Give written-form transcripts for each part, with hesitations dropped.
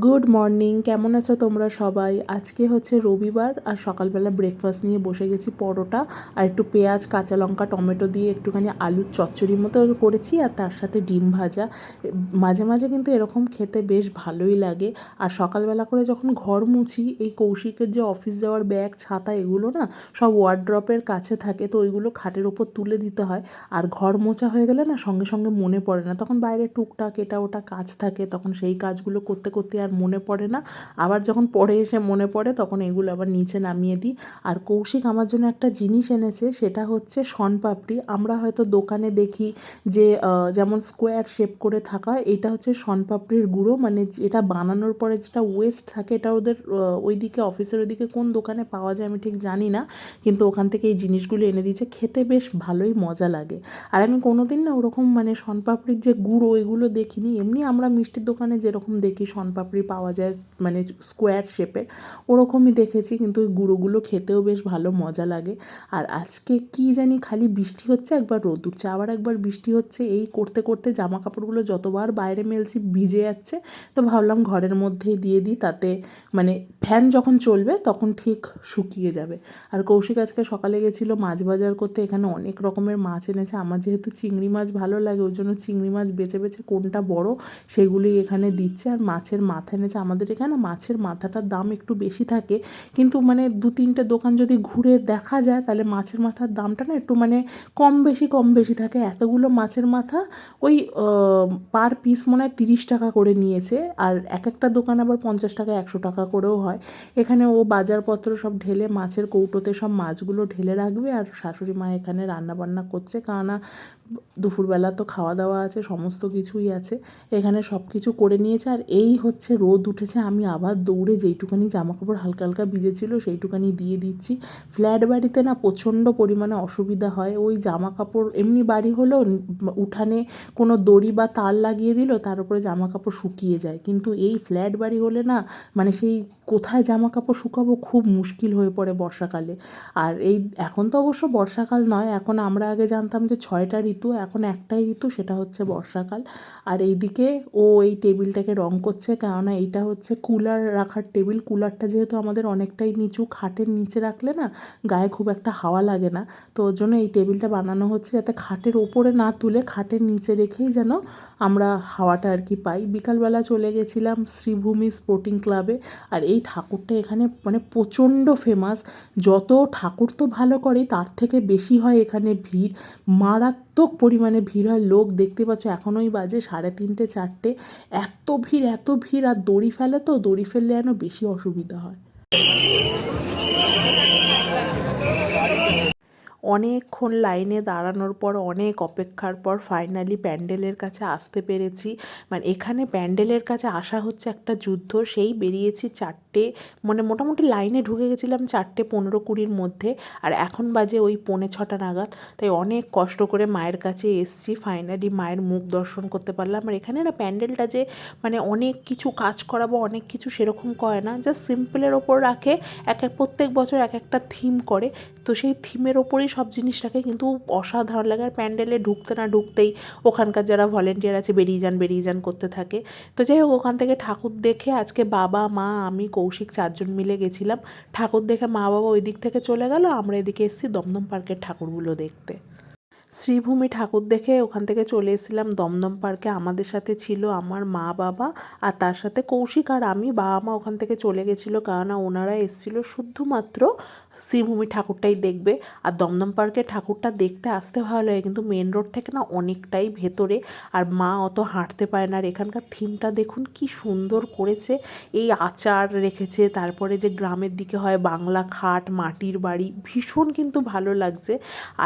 Good morning, কেমন আছো তোমরা সবাই? আজকে হচ্ছে রবিবার আর সকালবেলা ব্রেকফাস্ট নিয়ে বসে গেছি। পরোটা আর একটু পেঁয়াজ, কাঁচা লঙ্কা, টমেটো দিয়ে একটুখানি আলুর চচ্চড়ির মতো করেছি, আর তার সাথে ডিম ভাজা। মাঝে মাঝে কিন্তু এরকম খেতে বেশ ভালোই লাগে। আর সকালবেলা করে যখন ঘর মুছি, এই কৌশিকের যে অফিস যাওয়ার ব্যাগ, ছাতা, এগুলো না সব ওয়ার্ড্রপের কাছে থাকে, তো ওইগুলো খাটের ওপর তুলে দিতে হয়। আর ঘর মোছা হয়ে গেলে না সঙ্গে সঙ্গে মনে পড়ে না, তখন বাইরে টুকটাক এটা ওটা কাজ থাকে, তখন সেই কাজগুলো করতে করতে আর মনে পড়ে না। আবার যখন পরে এসে মনে পড়ে তখন এগুলো আবার নিচে নামিয়ে দিই। আর কৌশিক আমার জন্য একটা জিনিস এনেছে, সেটা হচ্ছে শনপাপড়ি। আমরা হয়তো দোকানে দেখি যে যেমন স্কোয়ার শেপ করে থাকা, এটা হচ্ছে শনপাপড়ির গুঁড়ো, মানে এটা বানানোর পরে যেটা ওয়েস্ট থাকে, এটা ওদের ওইদিকে অফিসের ওইদিকে কোন দোকানে পাওয়া যায় আমি ঠিক জানি না, কিন্তু ওখান থেকে এই জিনিসগুলো এনে দিয়েছে। খেতে বেশ ভালোই মজা লাগে। আর আমি কোনোদিন না ওরকম মানে শনপাপড়ির যে গুঁড়ো এগুলো দেখিনি। এমনি আমরা মিষ্টির দোকানে যেরকম দেখি শনপাপড়ি পাওয়া যায় মানে স্কোয়ার শেপের, ওরকমই দেখেছি, কিন্তু ওই গুঁড়োগুলো খেতেও বেশ ভালো মজা লাগে। আর আজকে কি জানি খালি বৃষ্টি হচ্ছে, একবার রোদ উঠছে, আবার একবার বৃষ্টি হচ্ছে, এই করতে করতে জামা কাপড়গুলো যতবার বাইরে মেলছি ভিজে যাচ্ছে। তো ভাবলাম ঘরের মধ্যেই দিয়ে দিই, তাতে মানে ফ্যান যখন চলবে তখন ঠিক শুকিয়ে যাবে। আর কৌশিক আজকে সকালে গেছিলো মাছ বাজার করতে, এখানে অনেক রকমের মাছ এনেছে। আমার যেহেতু চিংড়ি মাছ ভালো লাগে, ওই জন্য চিংড়ি মাছ বেছে বেছে কোনটা বড় সেগুলি এখানে দিচ্ছে। আর মাছের মাথা এনেছে। আমাদের এখানে মাছের মাথাটার দাম একটু বেশি থাকে, কিন্তু মানে দু তিনটে দোকান যদি ঘুরে দেখা যায় তাহলে মাছের মাথার দামটা না একটু মানে কম বেশি থাকে। এতগুলো মাছের মাথা ওই পার পিস মনে হয় 30 টাকা করে নিয়েছে, আর এক একটা দোকান আবার 50 টাকা 100 টাকা করেও হয়। এখানে ও বাজারপত্র সব ঢেলে মাছের কৌটোতে সব মাছগুলো ঢেলে রাখবে, আর শাশুড়ি মা এখানে রান্নাবান্না করছে, কেননা দুপুরবেলা তো খাওয়া দাওয়া আছে, সমস্ত কিছুই আছে, এখানে সব কিছু করে নিয়েছে। আর এই হচ্ছে রোদ উঠেছে, আমি আবার দৌড়ে যেইটুখানি জামাকাপড় হালকা হালকা ভিজেছিল সেইটুখানি দিয়ে দিচ্ছি। ফ্ল্যাট বাড়িতে না প্রচণ্ড পরিমাণে অসুবিধা হয়, ওই জামা কাপড় এমনি বাড়ি হলেও উঠানে কোনো দড়ি বা তার লাগিয়ে দিল, তার উপরে জামা কাপড় শুকিয়ে যায়, কিন্তু এই ফ্ল্যাট বাড়ি হলে না মানে সেই কোথায় জামা কাপড় শুকাবো খুব মুশকিল হয়ে পড়ে বর্ষাকালে। আর এই এখন তো অবশ্য বর্ষাকাল নয়, এখন আমরা আগে জানতাম যে 6টা ঋতু, এখন একটাই ঋতু, সেটা হচ্ছে বর্ষাকাল। আর এইদিকে ও এই টেবিলটাকে রং করছে, কেননা এইটা হচ্ছে কুলার রাখার টেবিল। কুলারটা যেহেতু আমাদের অনেকটাই নিচু, খাটের নিচে রাখলে না গায়ে খুব একটা হাওয়া লাগে না, তো ওর জন্য এই টেবিলটা বানানো হচ্ছে যাতে খাটের ওপরে না তুলে খাটের নিচে রেখেই যেন আমরা হাওয়াটা আর কি পাই। বিকালবেলা চলে গেছিলাম শ্রীভূমি স্পোর্টিং ক্লাবে। আর এই ঠাকুরটা এখানে মানে প্রচণ্ড ফেমাস। যত ঠাকুর তো ভালো করে, তার থেকে বেশি হয় এখানে ভিড়, মারাত্মক পরিমাণে ভিড় হয়। লোক দেখতে পাচ্ছ এখনোই বাজে 3:30 4টে, এত ভিড়। আর দড়ি ফেলে, তো দড়ি ফেললে যেন বেশি অসুবিধা হয়। অনেকক্ষণ লাইনে দাঁড়ানোর পর, অনেক অপেক্ষার পর ফাইনালি প্যান্ডেলের কাছে আসতে পেরেছি। মানে এখানে প্যান্ডেলের কাছে আসা হচ্ছে একটা যুদ্ধ। সেই বেরিয়েছি 4টে, মানে মোটামুটি লাইনে ঢুকে গেছিলাম 4:15-20 মধ্যে, আর এখন বাজে ওই 5:45 নাগাদ। তাই অনেক কষ্ট করে মায়ের কাছে এসছি, ফাইনালি মায়ের মুখ দর্শন করতে পারলাম। আর এখানে না প্যান্ডেলটা যে মানে অনেক কিছু কাজ করাবো অনেক কিছু সেরকম করে না, জাস্ট সিম্পলের ওপর রাখে। প্রত্যেক বছর এক একটা থিম করে, তো সেই থিমের ওপরেই সব জিনিসটাকে, কিন্তু অসাধারণ লাগে। আর প্যান্ডেলে ঢুকতে না ঢুকতেই ওখানকার যারা ভলেন্টিয়ার আছে বেরিয়ে যান করতে থাকে। তো যাই হোক, ওখান থেকে ঠাকুর দেখে আজকে বাবা, মা, আমি, কৌশিক 4জন মিলে গেছিলাম। ঠাকুর দেখে মা বাবা ওই দিক থেকে চলে গেল, আমরা এদিকে এসেছি দমদম পার্কের ঠাকুরগুলো দেখতে। শ্রীভূমি ঠাকুর দেখে ওখান থেকে চলে এসেছিলাম দমদম পার্কে। আমাদের সাথে ছিল আমার মা বাবা, আর তার সাথে কৌশিক আর আমি। বাবা মা ওখান থেকে চলে গেছিলো, কেননা ওনারা এসেছিলো শুধুমাত্র শ্রীভূমি ঠাকুরটাই দেখবে। আর দমদম পার্কে ঠাকুরটা দেখতে আসতে ভালো লাগে, কিন্তু মেন রোড থেকে না অনেকটাই ভেতরে, আর মা অত হাঁটতে পারে না। আর এখানকার থিমটা দেখুন কি সুন্দর করেছে, এই আচার রেখেছে, তারপরে যে গ্রামের দিকে হয় বাংলা খাট, মাটির বাড়ি, ভীষণ কিন্তু ভালো লাগছে।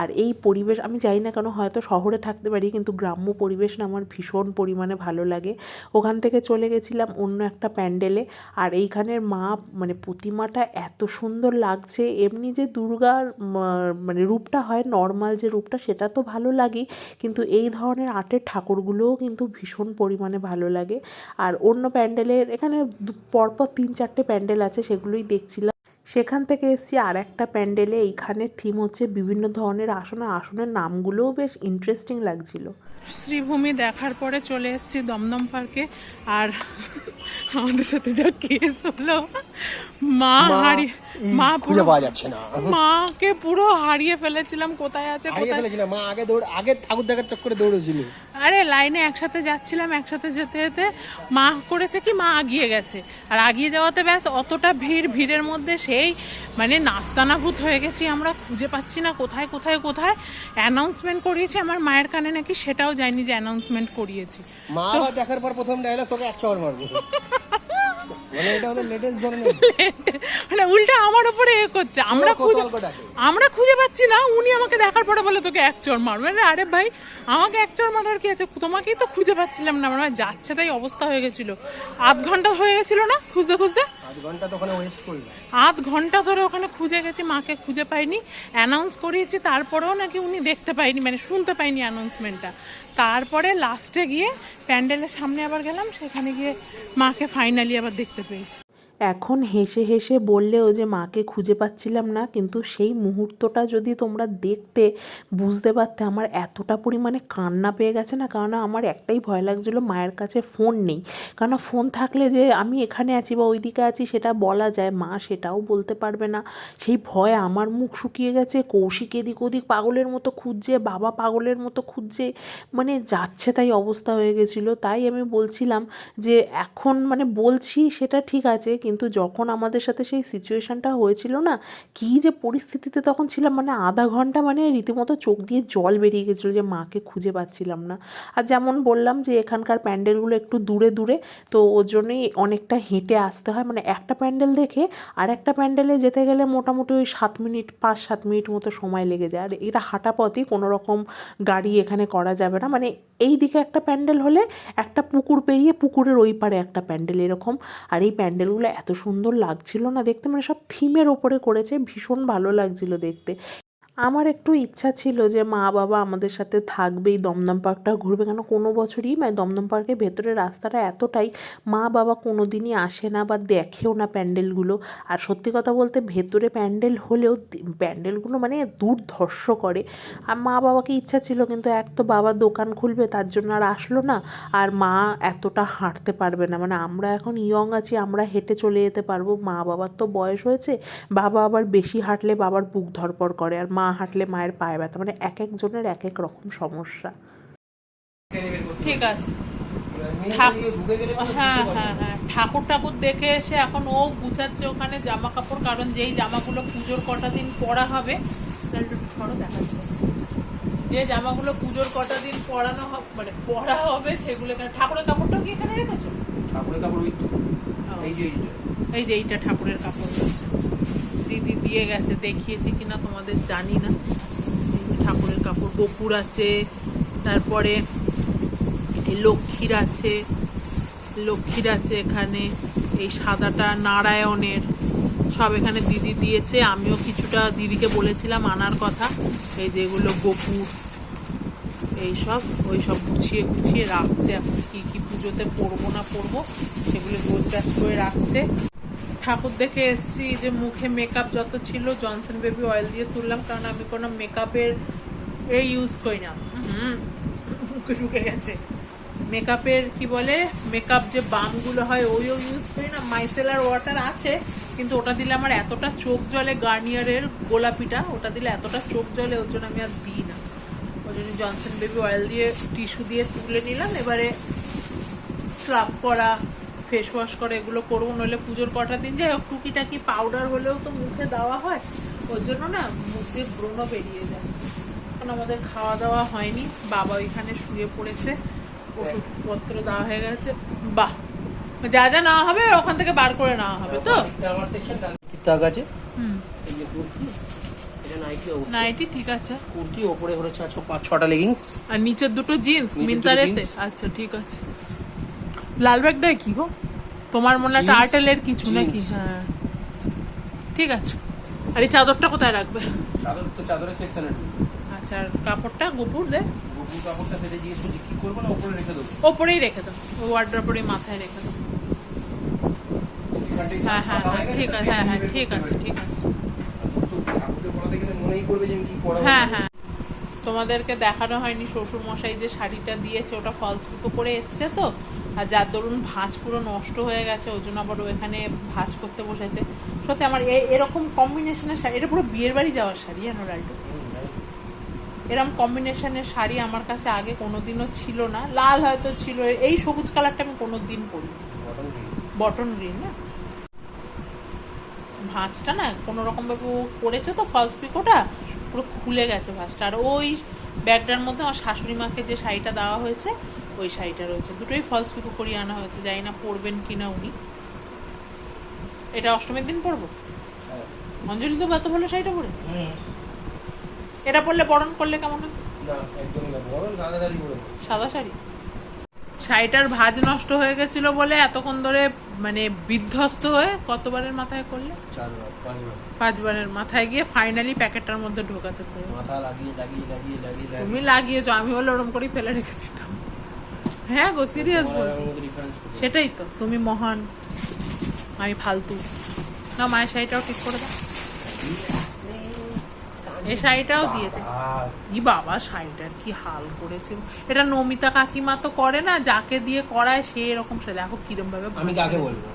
আর এই পরিবেশ আমি জানি না কেন, হয়তো শহরে থাকতে পারি, কিন্তু গ্রাম্য পরিবেশ না আমার ভীষণ পরিমাণে ভালো লাগে। ওখান থেকে চলে গেছিলাম অন্য একটা প্যান্ডেলে। আর এইখানের মা মানে প্রতিমাটা এত সুন্দর লাগছে। এমনি যে দুর্গার মানে রূপটা হয়, নর্মাল যে রূপটা, সেটা তো ভালো লাগেই, কিন্তু এই ধরনের আর্টের ঠাকুরগুলোও কিন্তু ভীষণ পরিমাণে ভালো লাগে। আর অন্য প্যান্ডেলের এখানে পরপর 3-4টে প্যান্ডেল আছে, সেগুলোই দেখছিলাম। সেখান থেকে এসেছি আর একটা প্যান্ডেলে। এইখানের থিম হচ্ছে বিভিন্ন ধরনের আসন, আসনের নামগুলোও বেশ ইন্টারেস্টিং লাগছিল। শ্রীভূমি দেখার পরে চলে এসেছি দমদম পার্কে। আর আমাদের সাথে যা কেস হলো, মা হারিয়ে, মা খুঁজে পাওয়া যাচ্ছে না, মাকে পুরো হারিয়ে ফেলেছিলাম, কোথায় আছে হারিয়ে কোথায়। ফেলেছিল মা। আগে ঠাকুর দেখার চক্করে দৌড়েছিল। আরে লাইনে একসাথে যাচ্ছিলাম, একসাথে যেতে যেতে মা করেছে কি, মা আগিয়ে গেছে। আর আগিয়ে যাওয়াতে ব্যাস অতটা ভিড়ের মধ্যে সেই মানে নাস্তানাভূত হয়ে গেছি আমরা, খুঁজে পাচ্ছি না কোথায় কোথায় কোথায়। অ্যানাউন্সমেন্ট করিয়েছি আমার মায়ের কানে নাকি, সেটাও জানি যে অ্যানাউন্সমেন্ট করিয়েছি। মা আবার দেখার পর প্রথম ডায়লগ, তোকে এক চড় মারবো। মানে এটা হলো লেটেস্ট ধরনের, মানে উল্টা আমার উপরে এ করছে। আমরা খুঁজে পাচ্ছি না, উনি আমাকে দেখার পরে বলে তোকে এক চড় মারবে। আরে ভাই, আমাকে এক চড় মারার কি আছে, তোমাকেই তো খুঁজে পাচ্ছিলাম না। আমার যাচ্ছে তাই অবস্থা হয়ে গেছিল। আধ ঘন্টা হয়ে গেছিল না খুঁজতে খুঁজতে, আধ ঘন্টা ধরে ওখানে খুঁজে গেছি, মাকে খুঁজে পাইনি। অ্যানাউন্স করিয়েছি, তারপরেও নাকি উনি দেখতে পাইনি, মানে শুনতে পাইনি অ্যানাউন্সমেন্টটা। তারপরে লাস্টে গিয়ে প্যান্ডেলের সামনে আবার গেলাম, সেখানে গিয়ে মাকে ফাইনালি আবার দেখতে পেয়েছি। এখন হেসে হেসে বললেও যে মাকে খুঁজে পাচ্ছিলাম না, কিন্তু সেই মুহূর্তটা যদি তোমরা দেখতে বুঝতে পারতে আমার এতটা পরিমাণে কান্না পেয়ে গেছে না। কারণ আমার একটাই ভয় লাগছিল, মায়ের কাছে ফোন নেই। কারণ ফোন থাকলে যে আমি এখানে আছি বা ওইদিকে আছি সেটা বলা যায়, মা সেটাও বলতে পারবে না। সেই ভয়ে আমার মুখ শুকিয়ে গেছে। কৌশিক এদিক ওদিক পাগলের মতো খুঁজছে, বাবা পাগলের মতো খুঁজছে, মানে যাচ্ছে তাই অবস্থা হয়ে গেছিলো। তাই আমি বলছিলাম যে এখন মানে বলছি সেটা ঠিক আছে, কিন্তু যখন আমাদের সাথে সেই সিচুয়েশানটা হয়েছিল না, কী যে পরিস্থিতিতে তখন ছিলাম, মানে আধা ঘন্টা মানে রীতিমতো চোখ দিয়ে জল বেরিয়ে গেছিলো যে মাকে খুঁজে পাচ্ছিলাম না। আর যেমন বললাম যে এখানকার প্যান্ডেলগুলো একটু দূরে দূরে, তো ওর জন্যই অনেকটা হেঁটে আসতে হয়। মানে একটা প্যান্ডেল দেখে আর একটা প্যান্ডেলে যেতে গেলে মোটামুটি ওই 5-7 মিনিট মতো সময় লেগে যায়। আর এটা হাঁটা পথই, কোনো রকম গাড়ি এখানে করা যাবে না। মানে এই দিকে একটা প্যান্ডেল হলে একটা পুকুর পেরিয়ে পুকুরের ওই পারে একটা প্যান্ডেল, এরকম। আর এই প্যান্ডেলগুলো এত সুন্দর লাগছিল না দেখতে, মানে সব থিমের ওপরে করেছে, ভীষণ ভালো লাগছিল দেখতে। আমার একটু ইচ্ছা ছিল যে মা বাবা আমাদের সাথে থাকবেই, দমদম পার্কটা ঘুরবে। কেন কোনো বছরই মানে দমদম পার্কের ভেতরের রাস্তাটা এতটাই, মা বাবা কোনো দিনই আসে না বা দেখেও না প্যান্ডেলগুলো। আর সত্যি কথা বলতে ভেতরে প্যান্ডেল হলেও প্যান্ডেলগুলো মানে দুর্ধর্ষ করে। আর মা বাবাকে ইচ্ছা ছিল, কিন্তু এক তো বাবা দোকান খুলবে, তার জন্য আর আসলো না। আর মা এতটা হাঁটতে পারবে না, মানে আমরা এখন ইয়ং আছি, আমরা হেঁটে চলে যেতে পারবো, মা বাবার তো বয়স হয়েছে। বাবা আবার বেশি হাঁটলে বাবার বুক ধরপড় করে, আর মা হাঁটলে মায়ের পায়ে ব্যথা, মানে এক একজনের এক এক রকম সমস্যা। ঠিক আছে, হ্যাঁ হ্যাঁ হ্যাঁ, ঠাকুর দেখে এসে এখন ও গুছাচ্ছে ওখানে জামা কাপড়, কারণ যেই জামাগুলো পুজোর কটা দিন পরা হবে, যে জামাগুলো পুজোর কটা দিন পরানো মানে পরা হবে সেগুলো এখানে। ঠাকুরের কাপড়টাও কি এখানে রেখেছো? ঠাকুরের কাপড় ওই তো, এই যে এইটা ঠাকুরের কাপড় রয়েছে, দিদি দিয়ে গেছে, দেখিয়েছি কিনা তোমাদের জানি না। ঠাকুরের কাপড়, গোপুর আছে, তারপরে লক্ষ্মীর আছে এখানে, এই সাদাটা নারায়ণের, সব এখানে দিদি দিয়েছে। আমিও কিছুটা দিদিকে বলেছিলাম আনার কথা। এই যেগুলো গোপুর, এইসব ওইসব গুছিয়ে গুছিয়ে রাখছে। এখন কী কী পুজোতে পরবো না পরবো সেগুলো গোছগাছ করে রাখছে। ঠাকুর দেখে এসেছি, যে মুখে মেকআপ যত ছিল জনসন বেবি অয়েল দিয়ে তুললাম, কারণ আমি কোনো মেকআপের ইউজ করি না। মুখে ঢুকে গেছে। মেকআপের কি বলে, মেকআপ যে বামগুলো হয় ওইও ইউজ করি না। মাইসেলার ওয়াটার আছে, কিন্তু ওটা দিলে আমার এতটা চোখ জ্বলে, গার্নিয়ারের গোলাপিটা, ওটা দিলে এতটা চোখ জ্বলে, ওর জন্য আমি আর দিই না। ওই জন্য জনসন বেবি অয়েল দিয়ে টিস্যু দিয়ে তুলে নিলাম। এবারে স্ক্রাব করা, ফেস ওয়াশ করে এগুলো করবো, নইলে পুজোর কটা দিন যাই হোক টুকিটাকি পাউডার হলেও তো মুখে দেওয়া হয়, ওর জন্য না মুখ দিয়ে ব্রণ বেরিয়ে যায়। এখন আমাদের খাওয়া দাওয়া হয়নি, বাবা ওইখানে শুয়ে পড়েছে, ওষুধপত্র দেওয়া হয়ে গেছে। বাহ, যা যা নেওয়া হবে ওখান থেকে বার করে নেওয়া হবে তো। নাইটি ঠিক আছে, কুর্তি ওপরে হচ্ছে 5-6টা লেগিংস, আর নিচের দুটো জিন্স মিন্তারেতে। আচ্ছা ঠিক আছে। লাল ব্যাগটাই কি গো, তোমার মনে একটা আর্টেলের কিছু নাকি? হ্যাঁ ঠিক আছে। আর এই চাদরটা কোথায় রাখবে? চাদর তো চাদরের সেকশনে। আচ্ছা, আর কাপড়টা গোপুর দে, গোপুর কাপড়টা ফেলে দিয়ে কি করবো না, ওপরে রেখে দেবো। ওপরেই রেখে দাও, ওয়ার্ড্রপের মাথায় রেখে দাও। হ্যাঁ হ্যাঁ হ্যাঁ ঠিক আছে, হ্যাঁ হ্যাঁ ঠিক আছে ঠিক আছে। মনেই করবে যে কি পড়া। হ্যাঁ হ্যাঁ তোমাদেরকে দেখানো হয়নি শ্বশুর মশাই যে শাড়িটা দিয়েছে ওটা ফলস পিকো করে এসছে তো, আর যার দরুন ভাঁজ পুরো নষ্ট হয়ে গেছে, ওই জন্য আবার এখানে ভাঁজ করতে বসেছে। সত্যি আমার এরকম কম্বিনেশনের শাড়ি, এটা পুরো বিয়ের বাড়ি যাওয়ার শাড়ি জানো লাল্টু। এরকম কম্বিনেশনের শাড়ি আমার কাছে আগে কোনোদিনও ছিল না। লাল হয়তো ছিল, এই সবুজ কালারটা আমি কোনোদিন পরি, বটন গ্রিন না। ভাঁজটা না কোনো রকম ভাবে ও করেছে তো ফলস পিকোটা, পুরো খুলে গেছে ভাঁজটা। আর ওই ব্যাগটার মধ্যে আমার শাশুড়ি মাকে যে শাড়িটা দেওয়া হয়েছে ওই শাড়িটা রয়েছে, দুটোই ফলস পিকো করিয়ে আনা হয়েছে। জানি না পরবেন কিনা উনি। এটা অষ্টমীর দিন পরবো। অঞ্জলি তো এত ভালো শাড়িটা পরে, এটা পরলে বরণ করলে কেমন হয়? সাদা শাড়ি। শাড়িটার ভাঁজ নষ্ট হয়ে গেছিল বলে এতক্ষণ ধরে মানে বিধ্বস্ত হয়ে কতবারের মাথায় করলে, 5বারের মাথায় গিয়ে ফাইনালি প্যাকেটটার মধ্যে ঢোকাতে পেরেছি। তুমি লাগিয়েছো, আমি হলে ওরম করেই ফেলে রেখেছিলাম। হ্যাঁ গো, সিরিয়াস বলছি। সেটাই তো, তুমি মহান, আমি ফালতু। না, মায়ের শাড়িটাও ঠিক করে দাও। এই শাড়িটাও দিয়েছে। ই বাবা, শাড়িটার কি হাল করেছে। এটা নমিতা কাকিমা তো করে না, যাকে দিয়ে করায় সে এরকম শাড়ি। দেখো কিরম ভাবে। আমি কাকে বলবো?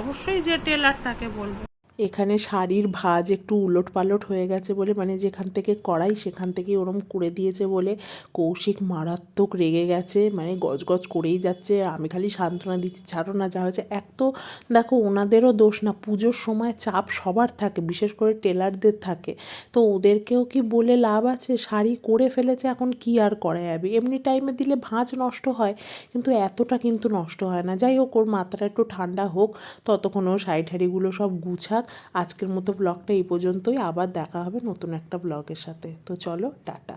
অবশ্যই যে টেলার তাকে বলবো। এখানে শাড়ির ভাঁজ একটু উলট পালট হয়ে গেছে বলে, মানে যেখান থেকে কড়াই সেখান থেকে ওরম করে দিয়েছে বলে কৌশিক মারাত্মক রেগে গেছে, মানে গজগজ করেই যাচ্ছে। আমি খালি সান্ত্বনা দিচ্ছি, ছাড়ো না, যা হয়েছে। এক তো দেখো ওনাদেরও দোষ না, পুজোর সময় চাপ সবার থাকে, বিশেষ করে টেলারদের থাকে, তো ওদেরকেও কি বলে লাভ আছে? শাড়ি করে ফেলেছে, এখন কি আর করা যাবে। এমনি টাইমে দিলে ভাঁজ নষ্ট হয়, কিন্তু এতটা কিন্তু নষ্ট হয় না। যাই হোক, ওর মাথাটা একটু ঠান্ডা হোক, ততক্ষণ ও শাড়ি ঠাড়িগুলো সব গুছাক। আজকের মতো ব্লগটা এই পর্যন্তই, আবার দেখা হবে নতুন একটা ব্লগের সাথে। তো চলো, টাটা।